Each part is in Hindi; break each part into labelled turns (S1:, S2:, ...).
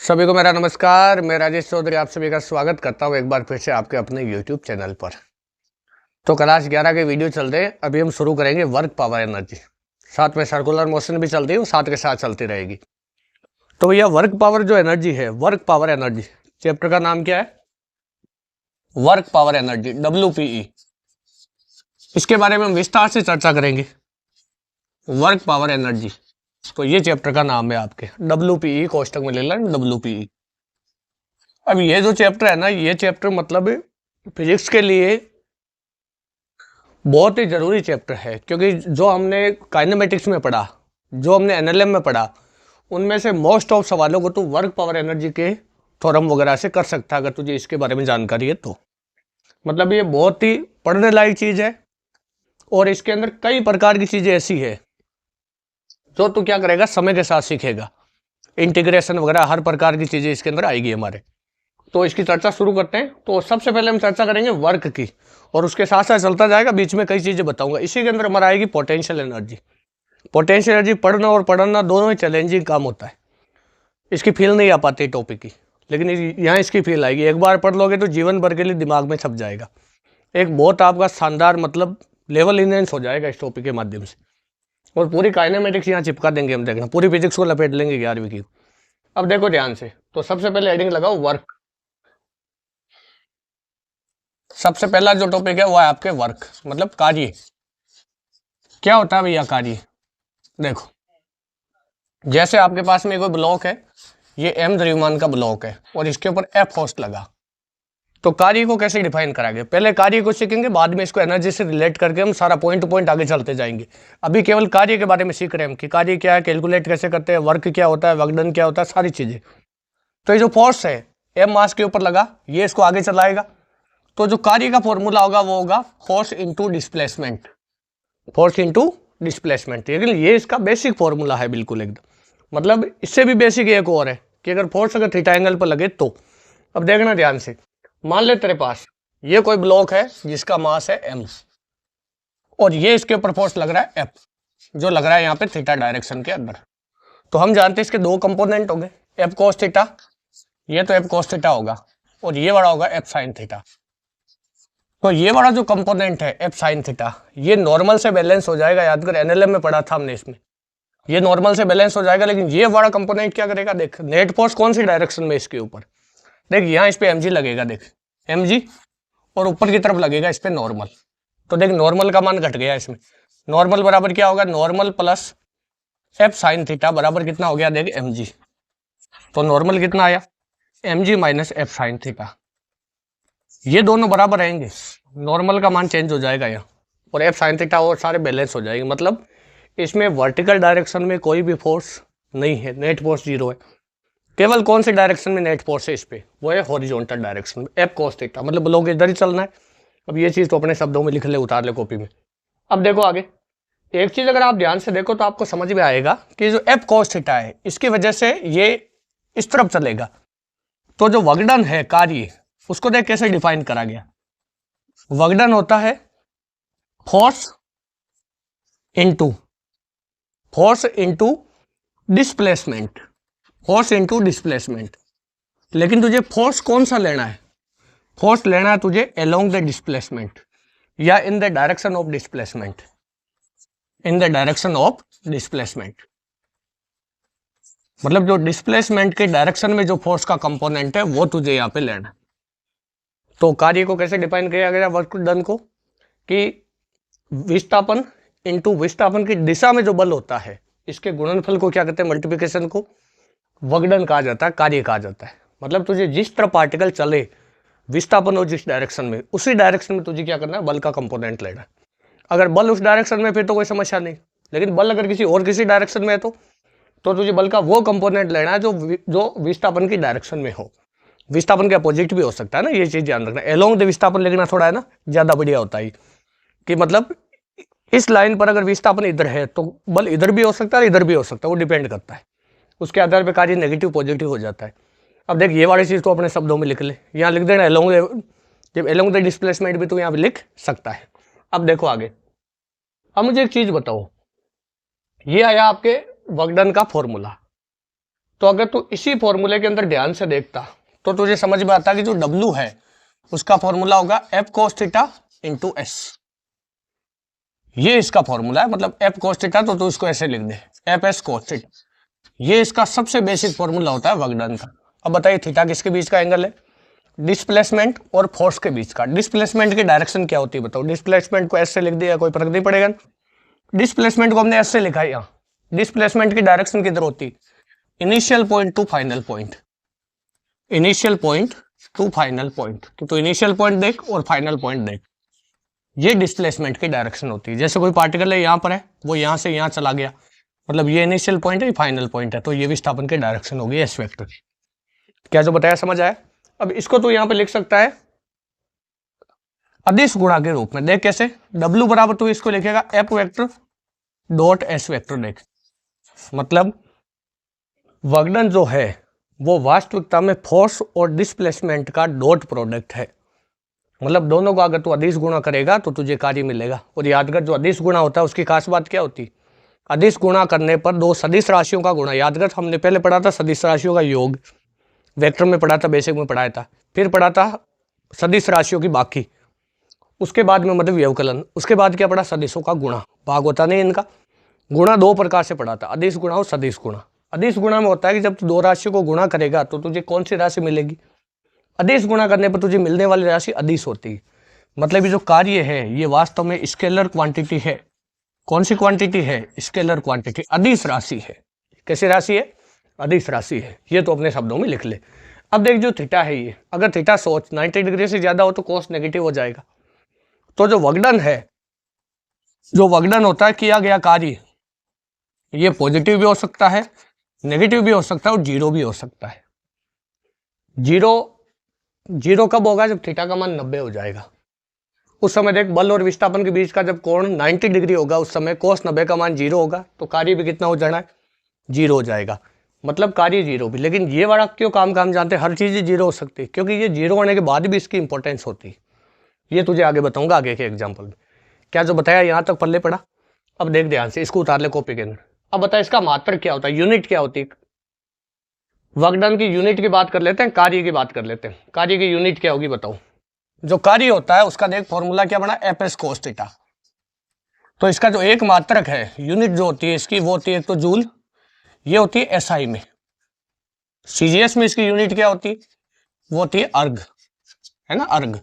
S1: सभी को मेरा नमस्कार। मैं राजेश चौधरी आप सभी का स्वागत करता हूं एक बार फिर से आपके अपने YouTube चैनल पर। तो क्लास 11 के वीडियो चल रहे हैं। अभी हम शुरू करेंगे वर्क पावर एनर्जी। साथ में सर्कुलर मोशन भी चल रही है, साथ के साथ चलती रहेगी। तो भैया वर्क पावर जो एनर्जी है, वर्क पावर एनर्जी चैप्टर का नाम क्या है? Work power energy, WPE। इसके बारे में हम विस्तार से चर्चा करेंगे। वर्क पावर एनर्जी, तो ये चैप्टर का नाम है आपके WPE, कोष्टक में ले लें WPE। अब ये जो चैप्टर है ना, ये चैप्टर मतलब फिजिक्स के लिए बहुत ही जरूरी चैप्टर है, क्योंकि जो हमने काइनेमेटिक्स में पढ़ा, जो हमने एनएलएम में पढ़ा, उनमें से मोस्ट ऑफ सवालों को तो वर्क पावर एनर्जी के थ्योरम वगैरह से कर सकता है, अगर तुझे इसके बारे में जानकारी है तो। मतलब ये बहुत ही पढ़ने लायक चीज है, और इसके अंदर कई प्रकार की चीजें ऐसी है जो तू क्या करेगा, समय के साथ सीखेगा। इंटीग्रेशन वगैरह हर प्रकार की चीजें इसके अंदर आएगी हमारे। तो इसकी चर्चा शुरू करते हैं। तो सबसे पहले हम चर्चा करेंगे वर्क की, और उसके साथ साथ चलता जाएगा, बीच में कई चीजें बताऊंगा। इसी के अंदर हमारा आएगी पोटेंशियल एनर्जी। पोटेंशियल एनर्जी पढ़ना और पढ़ना दोनों ही चैलेंजिंग काम होता है। इसकी फील नहीं आ पाती टॉपिक की, लेकिन यहाँ इसकी फील आएगी। एक बार पढ़ लोगे तो जीवन भर के लिए दिमाग में छप जाएगा। एक बहुत आपका शानदार मतलब लेवल इनहेंस हो जाएगा इस टॉपिक के माध्यम से। और पूरी काइनेमेटिक्स यहाँ चिपका देंगे हम, देखना पूरी फिजिक्स को लपेट लेंगे 11वीं की। अब देखो ध्यान से, तो सबसे पहले हेडिंग लगाओ वर्क। सबसे पहला जो टॉपिक है वो है आपके वर्क, मतलब कार्य। क्या होता है भैया कार्य? देखो, जैसे आपके पास में कोई ब्लॉक है, ये m द्रव्यमान का ब्लॉक है और इसके ऊपर F फोर्स लगा, तो कार्य को कैसे डिफाइन कराएंगे? पहले कार्य को सीखेंगे, बाद में इसको एनर्जी से रिलेट करके हम सारा पॉइंट टू पॉइंट आगे चलते जाएंगे। अभी केवल कार्य के बारे में सीख रहे हैं हम कि कार्य क्या है, कैलकुलेट कैसे करते हैं, वर्क क्या होता है, वर्क डन क्या होता है, सारी चीजें। तो ये जो फोर्स है m मास के ऊपर लगा, ये इसको आगे चलाएगा। तो जो कार्य का फॉर्मूला होगा वो होगा force into displacement. Force into displacement, लेकिन ये इसका बेसिक फॉर्मूला है बिल्कुल एकदम। मतलब इससे भी बेसिक एक और है कि अगर फोर्स अगर थीटा एंगल पर लगे तो। अब देखना ध्यान से, मान ले तेरे पास ये कोई ब्लॉक है जिसका मास है m, और ये इसके ऊपर फोर्स लग रहा है F, जो लग रहा है यहाँ पे थीटा डायरेक्शन के अंदर। तो हम जानते हैं इसके दो कंपोनेंट हो गए, F cos थीटा, ये तो F cos थीटा होगा, और ये बड़ा होगा F sin थीटा। तो ये वाला जो कंपोनेंट है F sin थीटा, ये नॉर्मल से बैलेंस हो जाएगा। याद कर, एनएलएम में पढ़ा था हमने इसमें, ये नॉर्मल से बैलेंस हो जाएगा। लेकिन ये वाला कंपोनेंट क्या करेगा? देख, नेट फोर्स कौन सी डायरेक्शन में इसके ऊपर, देख यहाँ इस पे mg लगेगा, देख mg, और ऊपर की तरफ लगेगा इस पे नॉर्मल। तो देख नॉर्मल का मान घट गया इसमें। नॉर्मल बराबर क्या होगा? Normal plus F sin theta बराबर कितना हो गया? देख mg। तो नॉर्मल कितना आया? mg minus F sin theta. ये दोनों बराबर रहेंगे, नॉर्मल का मान चेंज हो जाएगा यहाँ, और F sin थीटा और सारे बैलेंस हो जाएंगे। मतलब इसमें वर्टिकल डायरेक्शन में कोई भी फोर्स नहीं है, नेट फोर्स 0 है। केवल कौन सी डायरेक्शन में नेट फोर्स है इस पे? वो है हॉरिजॉन्टल डायरेक्शन में, F cos थीटा। मतलब ब्लॉक इधर ही चलना है। अब ये चीज तो अपने शब्दों में लिख ले, उतार ले कॉपी में। अब देखो आगे, एक चीज अगर आप ध्यान से देखो तो आपको समझ में आएगा कि जो F cos थीटा है, इसकी वजह से ये इस तरफ चलेगा। तो जो वर्क है कार्य, उसको देख कैसे डिफाइन करा गया। वर्क होता है force into displacement, force into displacement. लेकिन तुझे फोर्स कौन सा लेना है? फोर्स लेना है तुझे अलोंग द डिस्प्लेसमेंट, या in the direction of displacement, in the direction of displacement. मतलब जो डिस्प्लेसमेंट के डायरेक्शन में जो फोर्स का कंपोनेंट है वो तुझे यहाँ पे लेना है। तो कार्य को कैसे डिफाइन किया गया वर्क डन को, कि विस्थापन इनटू विस्थापन की दिशा में जो बल होता है, इसके गुणनफल को क्या कहते हैं? मल्टीप्लिकेशन को वर्क डन कहा जाता है, कार्य कहा जाता है। मतलब तुझे जिस तरह पार्टिकल चले, विस्थापन हो जिस डायरेक्शन में, उसी डायरेक्शन में तुझे क्या करना है? बल का कंपोनेंट लेना है। अगर बल उस डायरेक्शन में फिर तो कोई समस्या नहीं, लेकिन बल अगर किसी डायरेक्शन में है तो तुझे बल का वो कंपोनेंट लेना है जो विस्थापन की डायरेक्शन में हो। विस्थापन के अपोजिट भी हो सकता है ना, ये चीज ध्यान रखना। एलोंग द विस्थापन लिखना थोड़ा है ना ज्यादा बढ़िया होता है, कि मतलब इस लाइन पर अगर विस्थापन इधर है तो बल इधर भी हो सकता है, इधर भी हो सकता है, वो डिपेंड करता है। उसके आधार पर कार्य नेगेटिव पॉजिटिव हो जाता है। अब देख, ये वाली चीज तो अपने शब्दों में लिख ले, यहाँ लिख देना एलोंग, जब एलोंग द डिस्प्लेसमेंट भी तो यहाँ पे लिख सकता है। अब देखो आगे, अब मुझे एक चीज बताओ, ये आया आपके वर्क डन का फॉर्मूला। तो अगर तू इसी फॉर्मूले के अंदर ध्यान से देखता तो तुझे समझ में आता कि जो W है उसका फॉर्मूला होगा F cos theta into S। ये इसका फॉर्मूला है, मतलब F cos थीटा, तो तू इसको ऐसे लिख दे FS cos थीटा। ये इसका सबसे बेसिक फॉर्मूला होता है वर्क डन का। अब बताइए थीटा किसके बीच का एंगल है? डिस्प्लेसमेंट और फोर्स के बीच का। डिस्प्लेसमेंट की डायरेक्शन क्या होती है बताओ? डिस्प्लेसमेंट को एस से लिख दिया, कोई फर्क नहीं पड़ेगा। डिस्प्लेसमेंट को हमने एस से लिखा है यहाँ। डिस्प्लेसमेंट की डायरेक्शन किधर होती? Initial point two final point. Initial point two final point, तो इनिशियल पॉइंट देख और फाइनल पॉइंट देख, ये डिस्प्लेसमेंट की डायरेक्शन होती है। जैसे कोई पार्टिकल है यहाँ पर है, वो यहाँ से यहाँ चला गया, मतलब ये इनिशियल पॉइंट है, फाइनल पॉइंट है, तो ये विस्थापन की डायरेक्शन होगी एस वेक्टर। क्या जो बताया समझ आया? अब इसको तो यहाँ पे लिख सकता है अदिश गुणा के रूप में। देख कैसे? W बराबर तो इसको लिखेगा F vector dot S vector. देख मतलब वर्कडन जो है वो वास्तविकता में फोर्स और डिस्प्लेसमेंट का डॉट प्रोडक्ट है। मतलब दोनों को अगर तू अदिश गुणा करेगा तो तुझे कार्य मिलेगा। और याद कर, जो अदिश गुणा होता है उसकी खास बात क्या होती है? अदिश गुणा करने पर दो सदिश राशियों का गुणा। याद कर, हमने पहले पढ़ा था सदिश राशियों का योग, वेक्टर में पढ़ा था, बेसिक में पढ़ाया था, फिर पढ़ा था सदिश राशियों की बाकी, उसके बाद में मतलब व्यवकलन, उसके बाद क्या पढ़ा? सदिशों का गुणा। भाग होता नहीं इनका। गुणा दो प्रकार से पढ़ा था, अदिश गुणा और सदिश गुणा। अदिश गुणा में होता है कि जब तू दो राशियों को गुणा करेगा तो तुझे कौन सी राशि मिलेगी? अदिश गुणा करने पर तुझे मिलने वाली राशि अदिश होती है। मतलब ये जो कार्य है ये वास्तव में स्केलर क्वांटिटी है। कौन सी क्वांटिटी है? स्केलर क्वांटिटी, अदिश राशि है। कैसी राशि है? अदिश राशि है। ये तो अपने शब्दों में लिख ले। अब देख, जो थीटा है ये, अगर थीटा सोच 90 डिग्री से ज्यादा हो तो कोस नेगेटिव हो जाएगा। तो जो वर्कडन है, जो वर्कडन होता है किया गया कार्य, ये पॉजिटिव भी हो सकता है, नेगेटिव भी हो सकता है और जीरो भी हो सकता है। जीरो कब होगा? जब थीटा का मान 90 हो जाएगा। उस समय देख, बल और विस्थापन के बीच का जब कोण 90 डिग्री होगा उस समय कोस 90 का मान जीरो होगा, तो कार्य भी कितना हो जाना है? जीरो हो जाएगा। मतलब कार्य जीरो भी। लेकिन ये वाला क्यों काम जानते हैं, हर चीज़ जीरो हो सकती है, क्योंकि ये जीरो होने के बाद भी इसकी इंपॉर्टेंस होती है। ये तुझे आगे बताऊंगा आगे के एग्जाम्पल में। क्या जो बताया यहाँ तक पल्ले पड़ा? अब देख ध्यान से, इसको उतार ले कॉपी के अंदर। अब बता इसका मात्रक क्या होता है, यूनिट क्या होती है? वर्कडन की यूनिट की बात कर लेते हैं, कार्य की बात कर लेते हैं। कार्य की यूनिट क्या होगी बताओ? जो कार्य होता है उसका देख फॉर्मूला क्या बना? F cos theta. तो इसका जो एक मात्रक है, यूनिट जो होती है इसकी, वो होती है एक तो जूल, ये होती है एसआई में। सीजीएस में इसकी यूनिट क्या होती है? वो होती है अर्ग, है ना, अर्ग।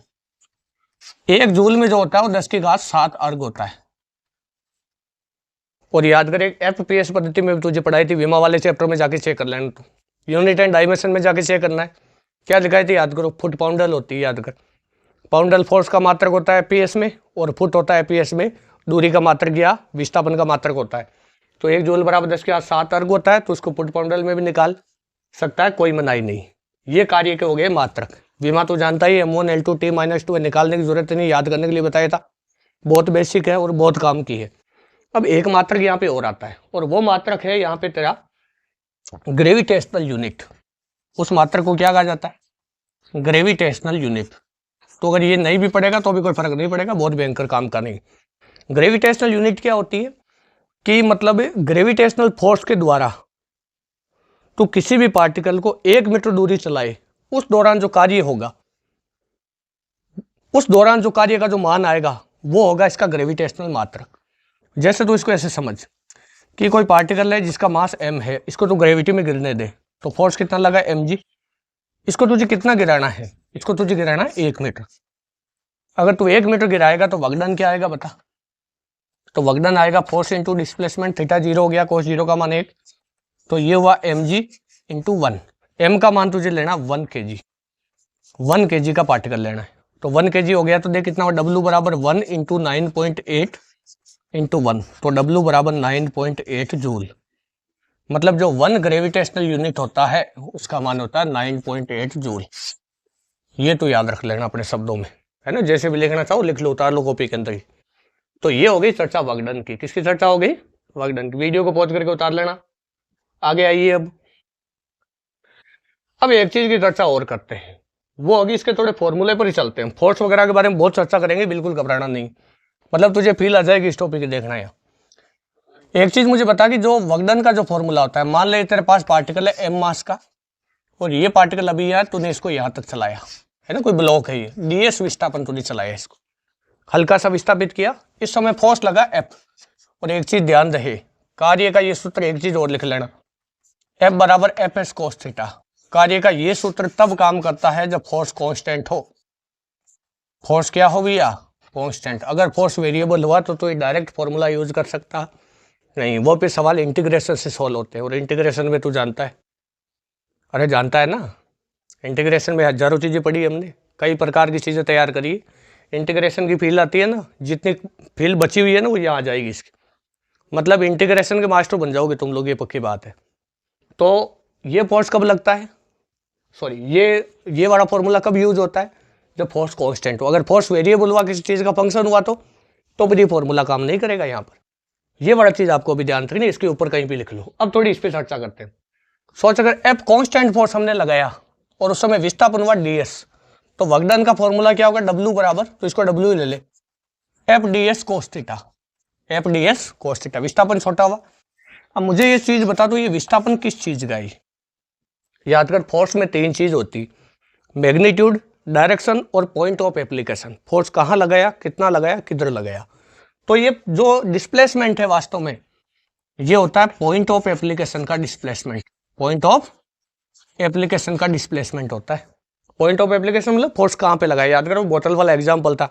S1: एक जूल में जो होता है वो 10⁻7 अर्ग होता है। और याद करें, एफपीएस पद्धति में भी तुझे पढ़ाई थी, विमा वाले चैप्टर में जाके चेक कर लेना। तो यूनिट एंड डायमेंशन में जाके चेक करना है। क्या लिखाई थी याद करो? फुट पाउंडल होती है, याद कर। पाउंडल फोर्स का मात्रक होता है पीएस में, और फुट होता है पीएस में दूरी का मात्रक या विस्थापन का मात्रक होता है। तो एक जूल बराबर 10⁻7 अर्ग होता है, तो उसको फुट पाउंडल में भी निकाल सकता है, कोई मनाही नहीं। ये कार्य के हो गए मात्रक। विमा तो जानता ही, M1 L2 T-2 निकालने की जरूरत नहीं, याद करने के लिए बताया था। बहुत बेसिक है और बहुत काम की है। अब एक मात्रक यहाँ पे और आता है, और वो मात्रक है यहाँ पे तेरा ग्रेविटेशनल यूनिट। उस मात्रक को क्या कहा जाता है? Gravitational unit. तो अगर ये नहीं भी पड़ेगा तो भी कोई फर्क नहीं पड़ेगा, बहुत भयंकर काम का नहीं। ग्रेविटेशनल यूनिट क्या होती है कि मतलब ग्रेविटेशनल फोर्स के द्वारा तो किसी भी पार्टिकल को 1 मीटर दूरी चलाए, उस दौरान जो कार्य होगा, उस दौरान जो कार्य का जो मान आएगा वो होगा इसका ग्रेविटेशनल मात्रक। जैसे तो इसको ऐसे समझ कि कोई पार्टिकल है जिसका मास m है, इसको तो ग्रेविटी में गिरने दे, तो फोर्स कितना लगा? mg। इसको तुझे कितना गिराना है? इसको तुझे गिराना है 1 मीटर। अगर तू 1 मीटर गिराएगा तो वर्कडन क्या आएगा बता? तो वर्कडन आएगा फोर्स इंटू डिस्प्लेसमेंट। थीटा 0 हो गया, कोस 0 का मान 1, तो ये हुआ mg इंटू 1। m का मान तुझे लेना 1 kg, 1 kg का पार्टिकल लेना है, तो 1 kg हो गया। तो देख कितना हुआ? W बराबर 1 इंटू 9.8 इंटू 1, तो W बराबर 9.8 जूल। मतलब जो 1 ग्रेविटेशनल यूनिट होता है उसका मान होता है 9.8 जूल। ये तो याद रख लेना अपने शब्दों में, है ना। जैसे भी लिखना चाहो लिख लो, उतार लो कॉपी के अंदर ही। तो ये हो गई चर्चा वर्कडन की। किसकी चर्चा हो गई? वर्कडन की। वीडियो को पॉज करके उतार लेना। आगे आइए। अब एक चीज की चर्चा और करते हैं, वो होगी इसके थोड़े फॉर्मूले पर ही चलते हैं। फोर्स वगैरह के बारे में बहुत चर्चा करेंगे, बिल्कुल घबराना नहीं, मतलब तुझे फील आ जाएगी इस टॉपिक देखना है। एक चीज मुझे बता कि जो वर्कडन का जो फॉर्मूला होता है, मान ले तेरे पास पार्टिकल है एम मास का और ये पार्टिकल अभी यार तूने इसको यहां तक चलाया है ना, कोई ब्लॉक है ये, डीएस विस्थापन तूने चलाया, इसको हल्का सा विस्थापित किया, इस समय फोर्स लगा एफ। और एक चीज ध्यान रहे, कार्य का ये सूत्र एक चीज और लिख लेना, एफ बराबर एफ एस कोस थीटा। कार्य का ये सूत्र तब काम करता है जब फोर्स कांस्टेंट हो। फोर्स क्या हो भैया? कांस्टेंट। अगर फोर्स वेरिएबल हुआ तो ये डायरेक्ट फॉर्मूला यूज कर सकता नहीं, वो फिर सवाल इंटीग्रेशन से सॉल्व होते हैं, और इंटीग्रेशन में तू जानता है, अरे जानता है ना, इंटीग्रेशन में हजारों चीज़ें पढ़ी हमने, कई प्रकार की चीज़ें तैयार करी। इंटीग्रेशन की फील्ड आती है ना, जितनी फील्ड बची हुई है ना वो यहाँ आ जाएगी इसकी, मतलब इंटीग्रेशन के मास्टर बन जाओगे तुम लोग, ये पक्की बात है। तो ये फोर्स कब लगता है, सॉरी ये वाला फॉर्मूला कब यूज होता है? जब फोर्स कांस्टेंट हो। अगर फोर्स वेरिएबल हुआ, किसी चीज़ का फंक्शन हुआ तो फिर ये फॉर्मूला काम नहीं करेगा यहाँ पर। ये वाला चीज़ आपको अभी ध्यान रखनी, इसके ऊपर कहीं भी लिख लो। अब थोड़ी इस पर चर्चा करते हैं। सोच, अगर एफ कांस्टेंट फोर्स हमने लगाया और उस समय विस्थापन हुआ डीएस, तो वर्कडन का फॉर्मूला क्या होगा? डब्ल्यू बराबर, तो इसको डब्ल्यू ही ले ले, F D S cos theta, F D S cos theta, विस्थापन छोटा हुआ। अब मुझे ये चीज बता दो, ये विस्थापन किस चीज का है? याद कर, फोर्स में 3 चीज होती, मैग्नीट्यूड, डायरेक्शन और पॉइंट ऑफ एप्लीकेशन। फोर्स कहाँ लगाया, कितना लगाया, किधर लगाया। तो ये जो डिस्प्लेसमेंट है वास्तव में ये होता है पॉइंट ऑफ एप्लीकेशन का डिस्प्लेसमेंट, पॉइंट ऑफ एप्लीकेशन का डिस्प्लेसमेंट होता है। पॉइंट ऑफ एप्लीकेशन मतलब फोर्स कहाँ पे लगाया। याद करो, बोतल वाला एग्जाम्पल था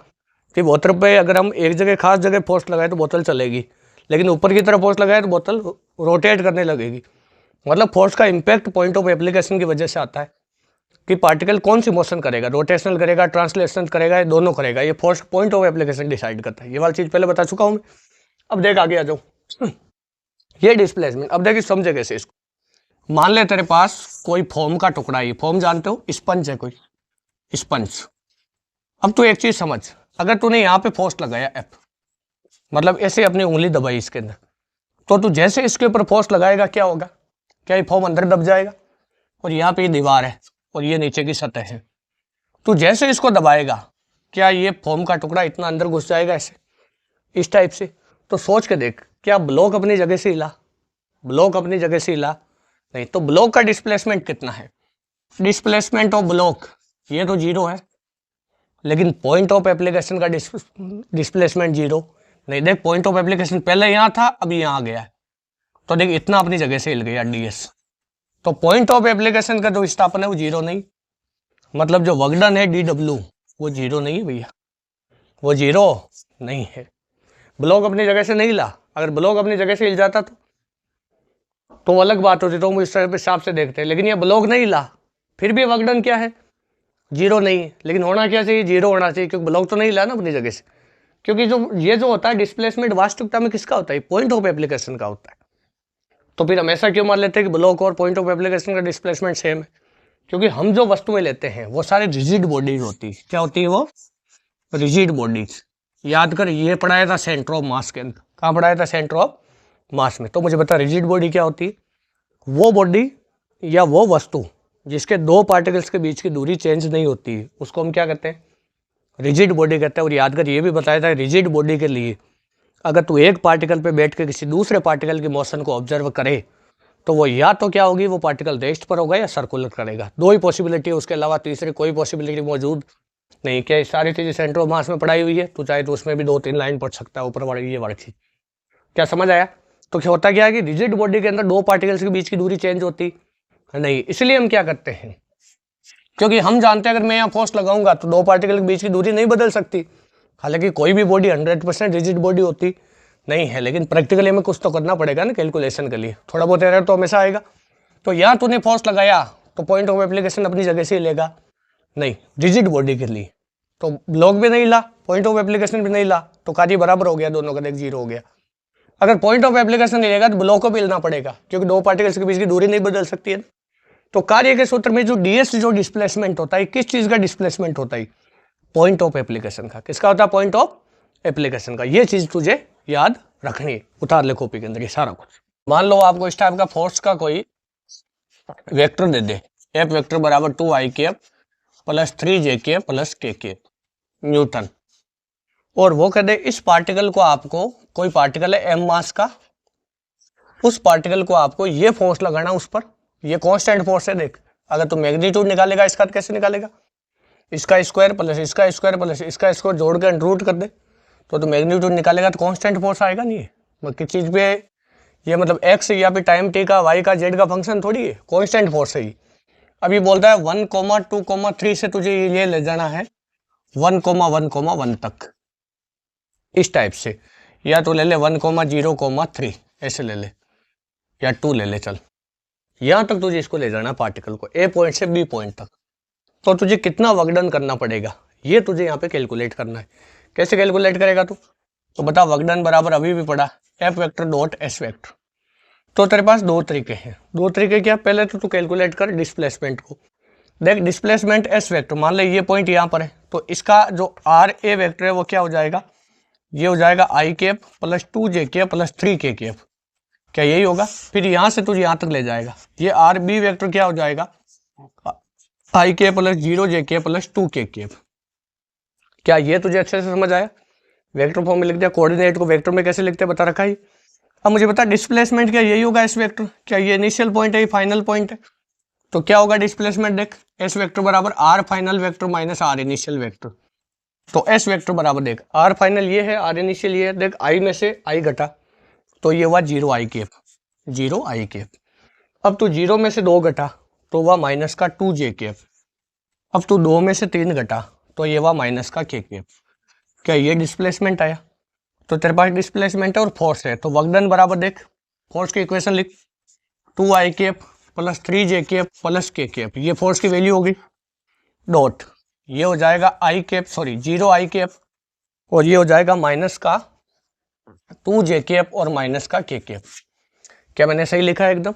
S1: कि बोतल पे अगर हम एक जगह खास जगह फोर्स लगाए तो बोतल चलेगी, लेकिन ऊपर की तरफ फोर्स लगाए तो बोतल रोटेट करने लगेगी। मतलब फोर्स का इम्पैक्ट पॉइंट ऑफ एप्लीकेशन की वजह से आता है कि पार्टिकल कौन सी मोशन करेगा, रोटेशनल करेगा, ट्रांसलेशनल करेगा, ये दोनों करेगा। ये force point of application decide करता है। ये वाली चीज पहले बता चुका हूँ मैं। अब देख आगे आ जाओ, ये डिस्प्लेसमेंट। अब देखिए समझे कैसे इसको। मान ले तेरे पास कोई फोम का टुकड़ा है, फोम जानते हो, स्पंज है कोई, स्पंज। अब तू एक चीज समझ, अगर तूने यहाँ पे फोर्स लगाया एफ, मतलब ऐसे अपनी उंगली दबाई इसके अंदर, तो तू जैसे इसके ऊपर फोर्स लगाएगा क्या होगा? क्या ये फोम अंदर दब जाएगा? और यहाँ पे ये दीवार है और ये नीचे की सतह है, तू जैसे इसको दबाएगा क्या ये फोम का टुकड़ा इतना अंदर घुस जाएगा ऐसे, इस टाइप से? तो सोच के देख, क्या ब्लॉक अपनी जगह से हिला? ब्लॉक अपनी जगह से हिला नहीं। तो ब्लॉक का डिस्प्लेसमेंट कितना है? डिस्प्लेसमेंट ऑफ ब्लॉक ये तो 0 है, लेकिन पॉइंट ऑफ एप्लीकेशन का डिस्प्लेसमेंट 0 नहीं। देख, पॉइंट ऑफ एप्लीकेशन पहले यहाँ था, अभी यहाँ आ गया है, तो देख इतना अपनी जगह से हिल गया डीएस। तो पॉइंट ऑफ एप्लीकेशन का जो विस्थापन है वो 0 नहीं, मतलब जो वर्कडन है डीडब्ल्यू वो 0 नहीं है भैया, वो 0 नहीं है। ब्लॉक अपनी जगह से नहीं हिला। अगर ब्लॉक अपनी जगह से हिल जाता तो अलग बात होती, तो हम इस तरह हिसाब से देखते हैं, लेकिन ये ब्लॉक नहीं हिला, फिर भी वर्कडन क्या है? 0 नहीं है। लेकिन होना क्या चाहिए? 0 होना चाहिए, क्योंकि ब्लॉक तो नहीं हिला ना अपनी जगह से। क्योंकि जो होता है डिस्प्लेसमेंट वास्तविकता में किसका होता है? पॉइंट ऑफ एप्लीकेशन का होता है। तो फिर हम ऐसा क्यों मान लेते हैं कि ब्लॉक और पॉइंट ऑफ एप्लीकेशन का डिस्प्लेसमेंट सेम है? क्योंकि हम जो वस्तुएं लेते हैं वो सारे रिजिड बॉडीज होती है। क्या होती है वो? Rigid bodies. याद कर, ये पढ़ाया था सेंटर ऑफ मास के अंदर। कहाँ पढ़ाया था? सेंटर ऑफ मास में। तो मुझे बता, रिजिड बॉडी क्या होती है? वो बॉडी या वो वस्तु जिसके 2 पार्टिकल्स के बीच की दूरी चेंज नहीं होती है, उसको हम क्या कहते हैं? रिजिड बॉडी कहते हैं। और याद कर, ये भी बताया था, रिजिड बॉडी के लिए अगर तू एक पार्टिकल पे बैठ के किसी दूसरे पार्टिकल की मोशन को ऑब्जर्व करे तो वो या तो क्या होगी, वो पार्टिकल रेस्ट पर होगा या सर्कुलर करेगा। 2 ही पॉसिबिलिटी है, उसके अलावा तीसरी कोई पॉसिबिलिटी मौजूद नहीं। क्या ये सारी चीज़ें सेंटर ऑफ मास में पढ़ाई हुई है? तो चाहे तो उसमें भी 2-3 लाइन पढ़ सकता है ऊपर वाली ये वाली चीज। क्या समझ आया? तो क्या होता क्या है कि रिजिड बॉडी के अंदर 2 पार्टिकल्स के बीच की दूरी चेंज होती नहीं। इसलिए हम क्या करते हैं, क्योंकि हम जानते हैं अगर मैं यहाँ फोर्स लगाऊंगा तो 2 पार्टिकल के बीच की दूरी नहीं बदल सकती। हालांकि कोई भी बॉडी 100% रिजिड बॉडी होती नहीं है, लेकिन प्रैक्टिकली हमें कुछ तो करना पड़ेगा ना कैलकुलेशन के लिए, थोड़ा बहुत एरर तो हमेशा आएगा। तो यहाँ तूने फोर्स लगाया तो पॉइंट ऑफ एप्लीकेशन अपनी जगह से लेगा नहीं, रिजिड बॉडी के लिए। तो ब्लॉक भी नहीं ला, पॉइंट ऑफ एप्लीकेशन भी नहीं ला, तो कार्य बराबर हो गया, दोनों का देख 0 हो गया। अगर पॉइंट ऑफ एप्लीकेशन नहीं लेगा तो ब्लॉक को भी हिलना पड़ेगा, क्योंकि 2 पार्टिकल्स के बीच की दूरी नहीं बदल सकती है। तो कार्य के सूत्र में जो डीएस जो डिस्प्लेसमेंट होता है, किस चीज का डिस्प्लेसमेंट होता है? पॉइंट ऑफ एप्लीकेशन का। किसका होता है? पॉइंट ऑफ एप्लीकेशन का। ये चीज तुझे याद रखनी है, उतार ले कॉपी के अंदर ये सारा कुछ। मान लो आपको इस टाइप का फोर्स का कोई वेक्टर दे दे, एफ वेक्टर बराबर 2i plus 3j plus k Newton, और वो कह दे इस पार्टिकल को आपको, कोई पार्टिकल है m मास का उस पार्टिकल को आपको ये फोर्स लगाना उस पर, ये कांस्टेंट फोर्स है देख। अगर तू मैग्नीट्यूड निकालेगा इसका तो कैसे निकालेगा, इसका स्क्वायर प्लस इसका स्क्वायर प्लस इसका स्क्वायर जोड़ के रूट कर दे, तो मैग्नीट्यूड निकालेगा तो कांस्टेंट फोर्स आएगा। नहीं है किस चीज़ पे, ये मतलब एक्स या फिर टाइम टी का वाई का जेड का फंक्शन थोड़ी है, कांस्टेंट फोर्स है ये। अभी बोलता है 1,2,3 से तुझे ये ले जाना है 1,1,1 तक, इस टाइप से, या तो ले ले 1,0,3 ऐसे ले ले, या 2 ले ले, चल यहां तक तुझे इसको ले जाना पार्टिकल को ए पॉइंट से बी पॉइंट तक। तो तुझे कितना वर्क डन करना पड़ेगा ये तुझे यहाँ पे कैलकुलेट करना है। कैसे कैलकुलेट करेगा तू, तो बता वर्क डन बराबर अभी भी पड़ा F vector dot S vector. तो तेरे पास दो तरीके हैं, दो तरीके क्या, पहले तो तू कैलकुलेट कर डिस्प्लेसमेंट को। देख डिस्प्लेसमेंट एस वेक्टर, मान ले ये पॉइंट यहाँ पर है, तो इसका जो आर ए वेक्टर है वो क्या हो जाएगा, ये हो जाएगा i cap plus 2j cap plus 3k cap, क्या यही होगा। फिर यहाँ से तुझे यहाँ तक ले जाएगा, ये आर बी वेक्टर क्या हो जाएगा, आई के प्लस 0j के प्लस 2k कैप। क्या ये तुझे अच्छे से समझ आया। वेक्टर फॉर्म में लिख दिया, कोऑर्डिनेट को वेक्टर में कैसे लिखते हैं बता रखा है। अब मुझे बता डिस्प्लेसमेंट क्या यही होगा एस वेक्टर, क्या ये इनिशियल पॉइंट है ये फाइनल पॉइंट है, तो क्या होगा डिस्प्लेसमेंट, देख एस वेक्टर बराबर R final vector minus R initial vector. तो एस वेक्टर बराबर देख आर फाइनल ये है, आर इनिशियल ये है, देख आई में से आई घटा तो ये हुआ 0 आई कैप, 0 आई कैप। अब तू 0 में से 2 घटा तो हुआ माइनस का 2j कैप। अब तू 2 में से 3 घटा तो ये हुआ माइनस का k कैप। क्या ये डिस्प्लेसमेंट आया, तो तेरे पास डिस्प्लेसमेंट है और फोर्स है, तो वर्क डन बराबर देख फोर्स की इक्वेशन लिख 2i cap plus 3j cap plus k cap, ये फोर्स की वैल्यू होगी, डॉट ये हो जाएगा i cap sorry 0 I cap और ये हो जाएगा माइनस का 2j कैप और माइनस का k कैप। क्या मैंने सही लिखा है एकदम,